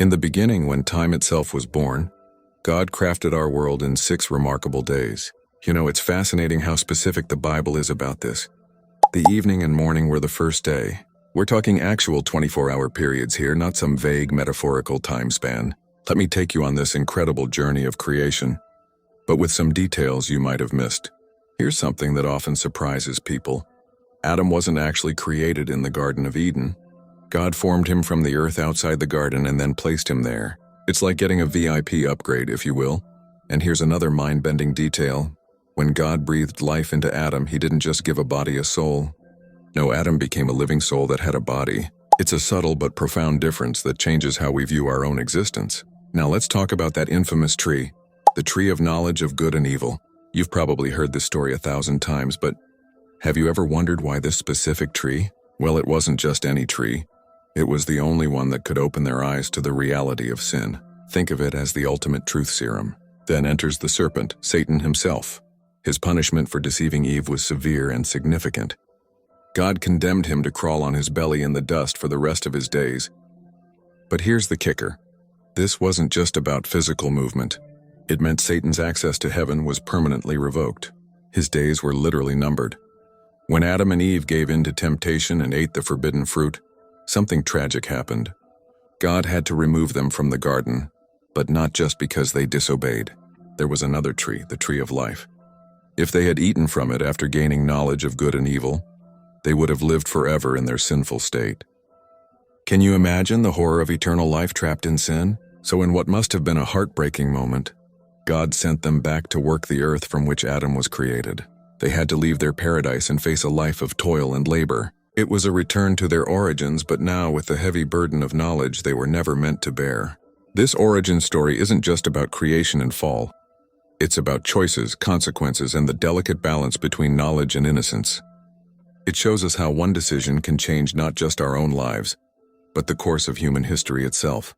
In the beginning, when time itself was born, God crafted our world in 6 remarkable days. You know, it's fascinating how specific the Bible is about this. The evening and morning were the first day. We're talking actual 24-hour periods here, not some vague metaphorical time span. Let me take you on this incredible journey of creation, but with some details you might have missed. Here's something that often surprises people. Adam wasn't actually created in the Garden of Eden. God formed him from the earth outside the garden and then placed him there. It's like getting a VIP upgrade, if you will. And here's another mind-bending detail. When God breathed life into Adam, he didn't just give a body a soul. No, Adam became a living soul that had a body. It's a subtle but profound difference that changes how we view our own existence. Now let's talk about that infamous tree, the tree of knowledge of good and evil. You've probably heard this story 1,000 times, but have you ever wondered why this specific tree? Well, it wasn't just any tree. It was the only one that could open their eyes to the reality of sin. Think of it as the ultimate truth serum. Then enters the serpent, Satan himself. His punishment for deceiving Eve was severe and significant. God condemned him to crawl on his belly in the dust for the rest of his days. But here's the kicker. This wasn't just about physical movement. It meant Satan's access to heaven was permanently revoked. His days were literally numbered. When Adam and Eve gave in to temptation and ate the forbidden fruit, something tragic happened. God had to remove them from the garden, but not just because they disobeyed. There was another tree, the tree of life. If they had eaten from it after gaining knowledge of good and evil, they would have lived forever in their sinful state. Can you imagine the horror of eternal life trapped in sin? So in what must have been a heartbreaking moment, God sent them back to work the earth from which Adam was created. They had to leave their paradise and face a life of toil and labor. It was a return to their origins, but now with the heavy burden of knowledge they were never meant to bear. This origin story isn't just about creation and fall. It's about choices, consequences, and the delicate balance between knowledge and innocence. It shows us how one decision can change not just our own lives, but the course of human history itself.